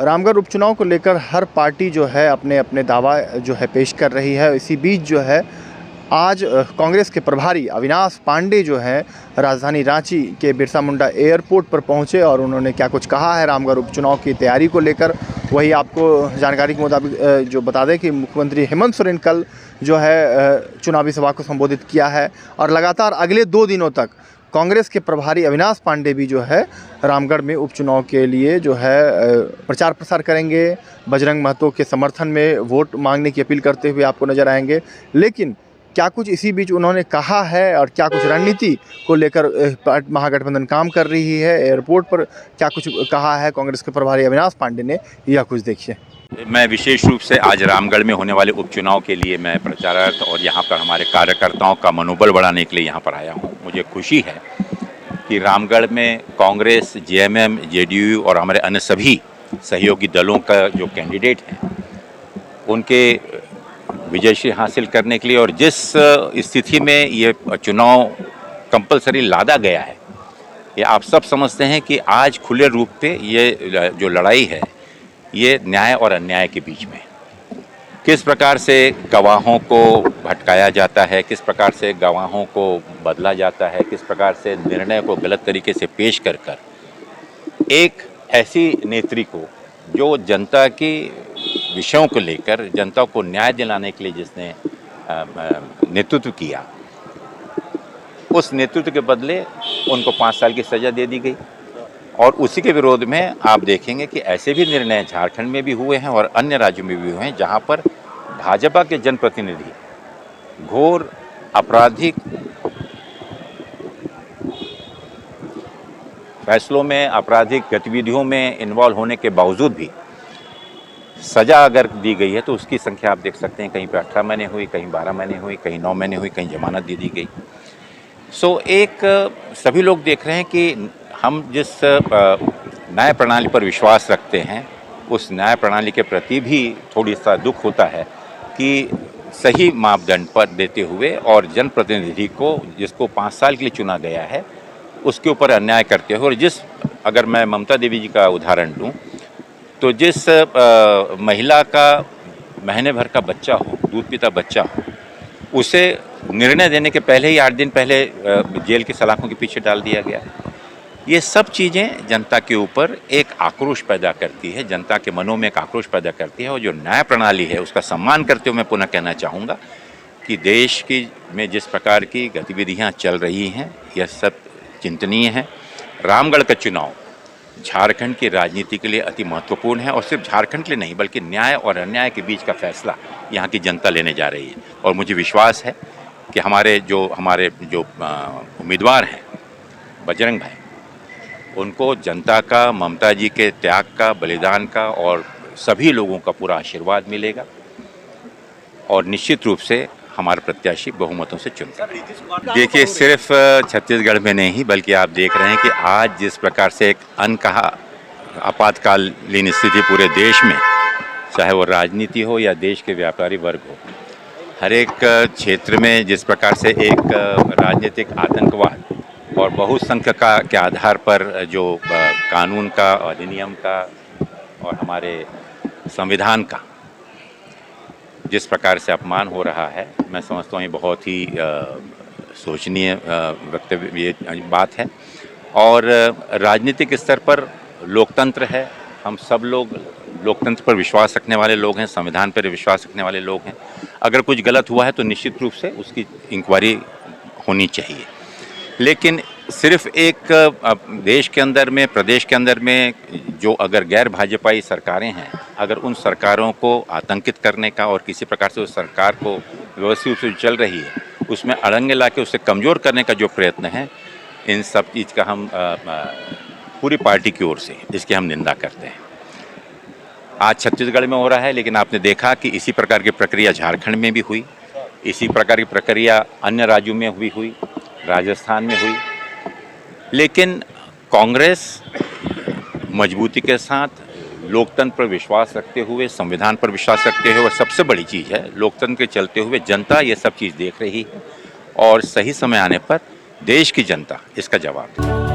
रामगढ़ उपचुनाव को लेकर हर पार्टी जो है अपने अपने दावा जो है पेश कर रही है। इसी बीच जो है आज कांग्रेस के प्रभारी अविनाश पांडे जो है राजधानी रांची के बिरसा मुंडा एयरपोर्ट पर पहुंचे और उन्होंने क्या कुछ कहा है रामगढ़ उपचुनाव की तैयारी को लेकर, वही आपको जानकारी के मुताबिक जो बता दें कि मुख्यमंत्री हेमंत सोरेन कल जो है चुनावी सभा को संबोधित किया है और लगातार अगले 2 दिनों तक कांग्रेस के प्रभारी अविनाश पांडे भी जो है रामगढ़ में उपचुनाव के लिए जो है प्रचार प्रसार करेंगे। बजरंग महतो के समर्थन में वोट मांगने की अपील करते हुए आपको नजर आएंगे। लेकिन क्या कुछ इसी बीच उन्होंने कहा है और क्या कुछ रणनीति को लेकर महागठबंधन काम कर रही है, एयरपोर्ट पर क्या कुछ कहा है कांग्रेस के प्रभारी अविनाश पांडे ने, यह कुछ देखिए। मैं विशेष रूप से आज रामगढ़ में होने वाले उपचुनाव के लिए मैं प्रचारार्थ और यहाँ पर हमारे कार्यकर्ताओं का मनोबल बढ़ाने के लिए यहाँ पर आया हूँ। मुझे खुशी है कि रामगढ़ में कांग्रेस, जेएमएम, जेडीयू और हमारे अन्य सभी सहयोगी दलों का जो कैंडिडेट हैं उनके विजयश्री हासिल करने के लिए और जिस स्थिति में ये चुनाव कंपलसरी लादा गया है, ये आप सब समझते हैं कि आज खुले रूप पे ये जो लड़ाई है ये न्याय और अन्याय के बीच में, किस प्रकार से गवाहों को भटकाया जाता है, किस प्रकार से गवाहों को बदला जाता है, किस प्रकार से निर्णय को गलत तरीके से पेश कर एक ऐसी नेत्री को जो जनता की विषयों को लेकर जनता को न्याय दिलाने के लिए जिसने नेतृत्व किया, उस नेतृत्व के बदले उनको 5 साल की सज़ा दे दी गई। और उसी के विरोध में आप देखेंगे कि ऐसे भी निर्णय झारखंड में भी हुए हैं और अन्य राज्यों में भी हुए हैं जहां पर भाजपा के जनप्रतिनिधि घोर आपराधिक फैसलों में, आपराधिक गतिविधियों में इन्वॉल्व होने के बावजूद भी सज़ा अगर दी गई है तो उसकी संख्या आप देख सकते हैं, कहीं पे 18 महीने हुई, कहीं 12 महीने हुई, कहीं 9 महीने हुई, कहीं जमानत दे दी गई। एक सभी लोग देख रहे हैं कि हम जिस न्याय प्रणाली पर विश्वास रखते हैं उस न्याय प्रणाली के प्रति भी थोड़ी सा दुख होता है कि सही मापदंड पर देते हुए और जनप्रतिनिधि को जिसको 5 साल के लिए चुना गया है उसके ऊपर अन्याय करते हुए, और अगर मैं ममता देवी जी का उदाहरण दूं तो जिस महिला का महीने भर का बच्चा हो, दूध पीता बच्चा हो, उसे निर्णय देने के पहले ही 8 दिन पहले जेल की सलाखों के पीछे डाल दिया गया। ये सब चीज़ें जनता के ऊपर एक आक्रोश पैदा करती है, जनता के मनों में एक आक्रोश पैदा करती है। और जो न्याय प्रणाली है उसका सम्मान करते हुए मैं पुनः कहना चाहूँगा कि देश की में जिस प्रकार की गतिविधियाँ चल रही हैं यह सब चिंतनीय है। रामगढ़ का चुनाव झारखंड की राजनीति के लिए अति महत्वपूर्ण है और सिर्फ झारखंड के लिए नहीं बल्कि न्याय और अन्याय के बीच का फैसला यहाँ की जनता लेने जा रही है। और मुझे विश्वास है कि हमारे जो उम्मीदवार हैं बजरंग भाई, उनको जनता का, ममता जी के त्याग का, बलिदान का और सभी लोगों का पूरा आशीर्वाद मिलेगा और निश्चित रूप से हमारे प्रत्याशी बहुमतों से चुनते। देखिए, सिर्फ छत्तीसगढ़ में नहीं बल्कि आप देख रहे हैं कि आज जिस प्रकार से एक अनकहा आपातकालीन स्थिति पूरे देश में, चाहे वो राजनीति हो या देश के व्यापारी वर्ग हो, हर एक क्षेत्र में जिस प्रकार से एक राजनीतिक आतंकवाद और बहुसंख्यता के आधार पर जो कानून का, अधिनियम का और हमारे संविधान का जिस प्रकार से अपमान हो रहा है, मैं समझता हूँ ये बहुत ही शोचनीय वक्तव्य बात है। और राजनीतिक स्तर पर लोकतंत्र है, हम सब लोग लोकतंत्र पर विश्वास रखने वाले लोग हैं, संविधान पर विश्वास रखने वाले लोग हैं। अगर कुछ गलत हुआ है तो निश्चित रूप से उसकी इंक्वायरी होनी चाहिए। लेकिन सिर्फ एक देश के अंदर में, प्रदेश के अंदर में जो अगर गैर भाजपाई सरकारें हैं, अगर उन सरकारों को आतंकित करने का और किसी प्रकार से उस सरकार को व्यवस्थित रूप से चल रही है उसमें अड़ंगे ला के उसे कमज़ोर करने का जो प्रयत्न है, इन सब चीज़ का हम पूरी पार्टी की ओर से इसकी हम निंदा करते हैं। आज छत्तीसगढ़ में हो रहा है, लेकिन आपने देखा कि इसी प्रकार की प्रक्रिया झारखंड में भी हुई, इसी प्रकार की प्रक्रिया अन्य राज्यों में भी हुई, राजस्थान में हुई। लेकिन कांग्रेस मजबूती के साथ लोकतंत्र पर विश्वास रखते हुए, संविधान पर विश्वास रखते हुए, और सबसे बड़ी चीज़ है लोकतंत्र के चलते हुए जनता ये सब चीज़ देख रही है और सही समय आने पर देश की जनता इसका जवाब देगी।